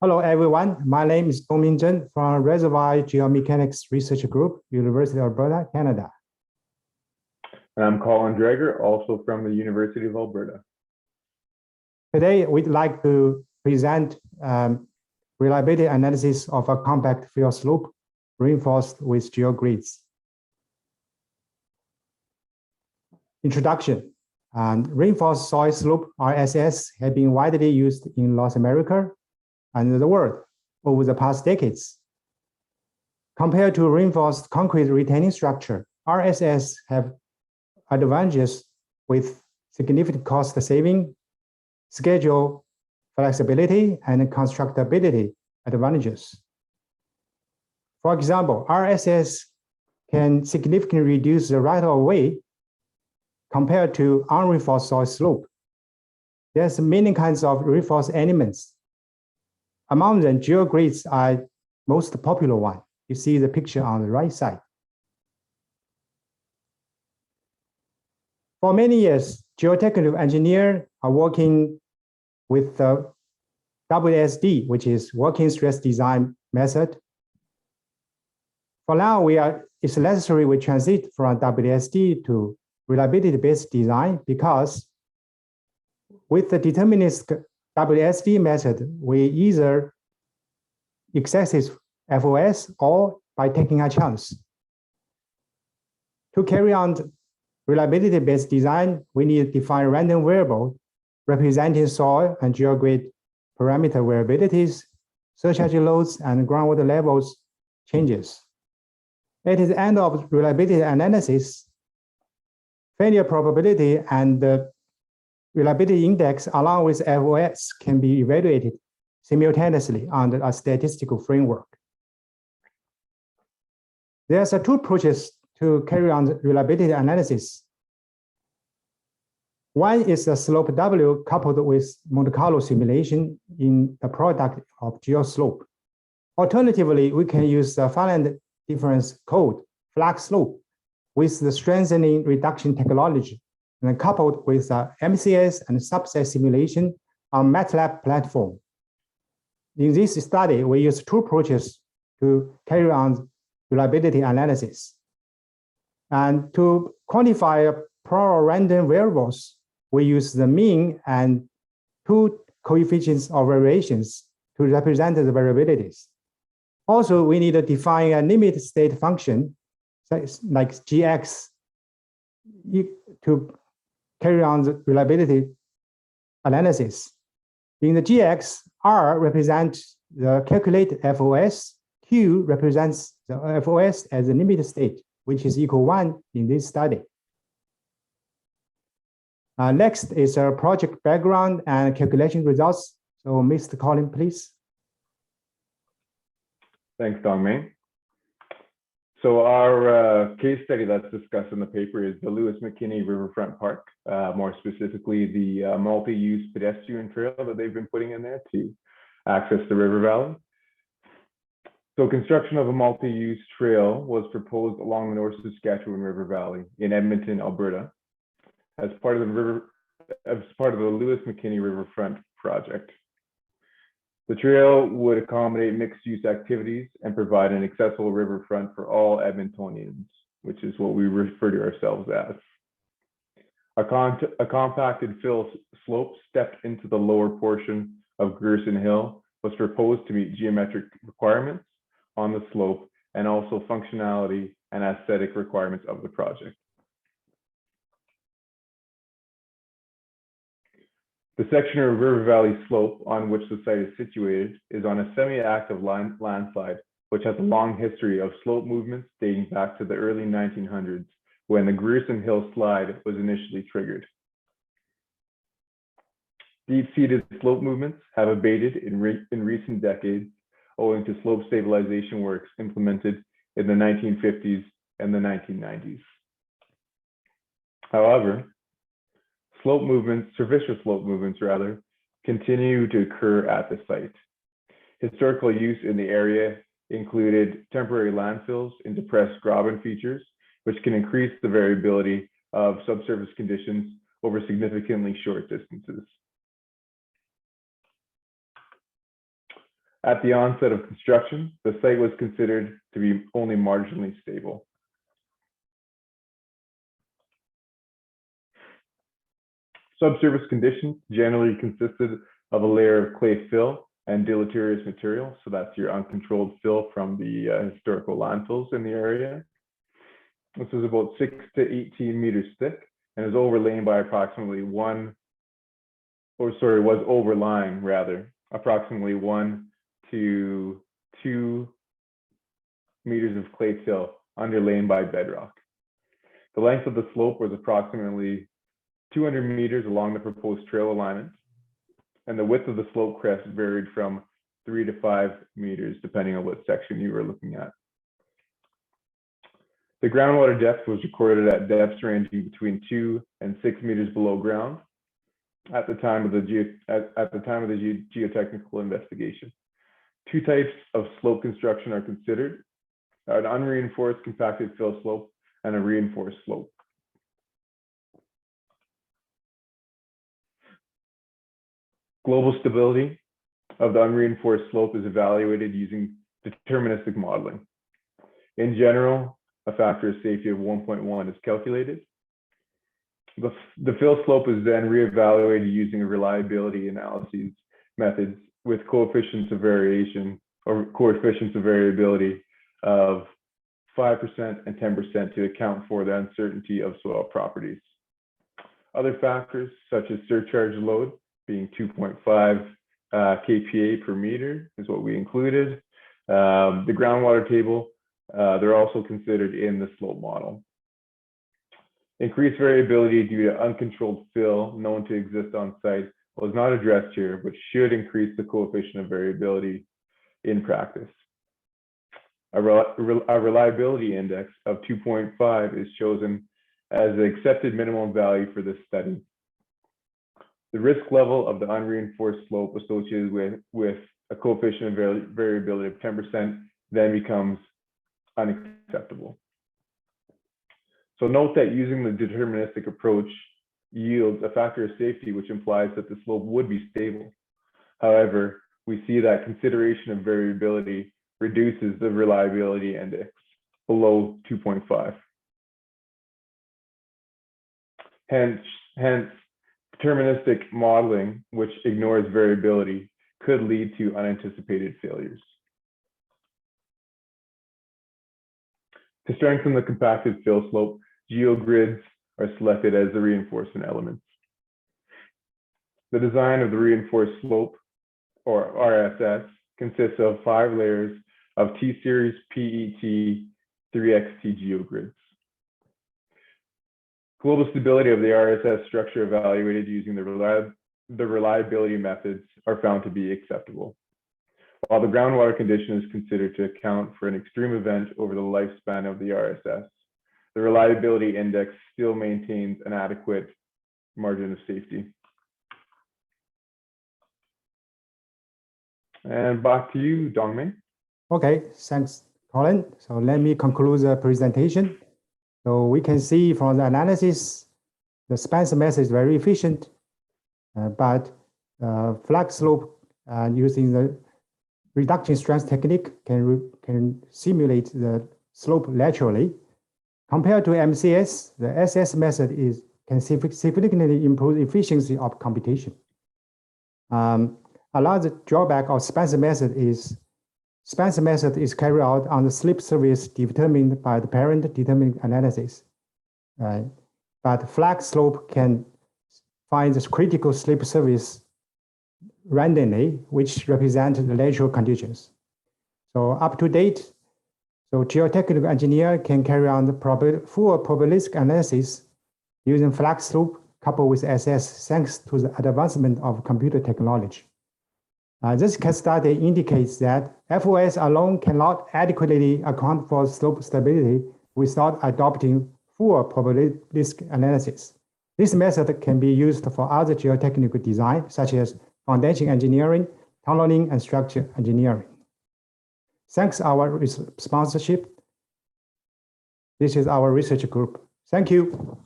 Hello, everyone. My name is Dongmin Zheng from Reservoir Geomechanics Research Group, University of Alberta, Canada. And I'm Colin Dreger, also from the University of Alberta. Today, we'd like to present reliability analysis of a compact field slope reinforced with geogrids. Introduction. Reinforced soil slope, RSS, have been widely used in North America and the world over the past decades. Compared to reinforced concrete retaining structure, RSS have advantages with significant cost saving, schedule flexibility, and constructability advantages. For example, RSS can significantly reduce the right-of-way compared to unreinforced soil slope. There's many kinds of reinforced elements. Among them, geogrids are most popular one. You see the picture on the right side. For many years, geotechnical engineers are working with the WSD, which is working stress design method. For now, it's necessary we transit from WSD to reliability-based design because with the deterministic WSD method, we either excessive FOS or by taking a chance. To carry on reliability-based design, we need to define random variable representing soil and geogrid parameter variabilities, surcharge loads, and groundwater levels changes. At the end of reliability analysis, failure probability and the reliability index along with FOS can be evaluated simultaneously under a statistical framework. There's two approaches to carry on reliability analysis. One is the slope W coupled with Monte Carlo simulation in the product of geoslope. Alternatively, we can use the finite difference code, flux slope, with the strengthening reduction technology, and coupled with MCS and subset simulation on MATLAB platform. In this study, we use two approaches to carry on reliability analysis. And to quantify prior random variables, we use the mean and two coefficients of variations to represent the variabilities. Also, we need to define a limit state function, like Gx, to carry on the reliability analysis. In the Gx, R represents the calculated FOS, Q represents the FOS as the limit state, which is equal 1 in this study. Next is a project background and calculation results. So Mr. Colin, please. Thanks, Dongmin. So our case study that's discussed in the paper is the Lewis McKinney Riverfront Park, more specifically the multi-use pedestrian trail that they've been putting in there to access the river valley. So construction of a multi-use trail was proposed along the North Saskatchewan River Valley in Edmonton, Alberta, as part of the Lewis McKinney Riverfront project. The trail would accommodate mixed-use activities and provide an accessible riverfront for all Edmontonians, which is what we refer to ourselves as. A compacted fill slope stepped into the lower portion of Gerson Hill was proposed to meet geometric requirements on the slope and also functionality and aesthetic requirements of the project. The section of River Valley slope on which the site is situated is on a semi-active landslide, which has a long history of slope movements dating back to the early 1900s, when the Gerson Hill slide was initially triggered. Deep-seated slope movements have abated in recent decades, owing to slope stabilization works implemented in the 1950s and the 1990s. However, surficial slope movements rather, continue to occur at the site. Historical use in the area included temporary landfills in depressed graben features, which can increase the variability of subsurface conditions over significantly short distances. At the onset of construction, the site was considered to be only marginally stable. Subsurface conditions generally consisted of a layer of clay fill and deleterious material. So that's your uncontrolled fill from the historical landfills in the area. This was about 6 to 18 meters thick and is overlain by approximately was overlying rather, approximately 1 to 2 meters of clay fill underlain by bedrock. The length of the slope was approximately 200 meters along the proposed trail alignment, and the width of the slope crest varied from 3 to 5 meters, depending on what section you were looking at. The groundwater depth was recorded at depths ranging between 2 and 6 meters below ground at the time of the geotechnical investigation. Two types of slope construction are considered: an unreinforced compacted fill slope and a reinforced slope. Global stability of the unreinforced slope is evaluated using deterministic modeling. In general, a factor of safety of 1.1 is calculated. The fill slope is then reevaluated using a reliability analysis methods with coefficients of variation or coefficients of variability of 5% and 10% to account for the uncertainty of soil properties. Other factors such as surcharge load being 2.5 kPa per meter is what we included. The groundwater table, they're also considered in the slope model. Increased variability due to uncontrolled fill known to exist on site was not addressed here, but should increase the coefficient of variability in practice. A reliability index of 2.5 is chosen as the accepted minimum value for this study. The risk level of the unreinforced slope associated with a coefficient of variability of 10% then becomes unacceptable. So note that using the deterministic approach yields a factor of safety, which implies that the slope would be stable. However, we see that consideration of variability reduces the reliability index below 2.5. Hence, deterministic modeling, which ignores variability, could lead to unanticipated failures. To strengthen the compacted fill slope, geogrids are selected as the reinforcement elements. The design of the reinforced slope, or RSS, consists of 5 layers of T-series PET 3XT geogrids. Global stability of the RSS structure evaluated using the reliability methods are found to be acceptable. While the groundwater condition is considered to account for an extreme event over the lifespan of the RSS, the reliability index still maintains an adequate margin of safety. And back to you, Dongming. Okay, thanks, Colin. So let me conclude the presentation. So we can see from the analysis, the Spencer method is very efficient, but flat slope using the reduction strength technique can simulate the slope laterally. Compared to MCS, the SS method can significantly improve efficiency of computation. A large drawback of Spencer method is carried out on the slip surface determined by the parent determining analysis. But flat slope can find the critical slip surface randomly, which represent the lateral conditions. So up to date, so geotechnical engineer can carry on the full probabilistic analysis using flat slope coupled with SS, thanks to the advancement of computer technology. This case study indicates that FOS alone cannot adequately account for slope stability without adopting full probabilistic analysis. This method can be used for other geotechnical design, such as foundation engineering, tunneling, and structure engineering. Thanks our sponsorship. This is our research group. Thank you.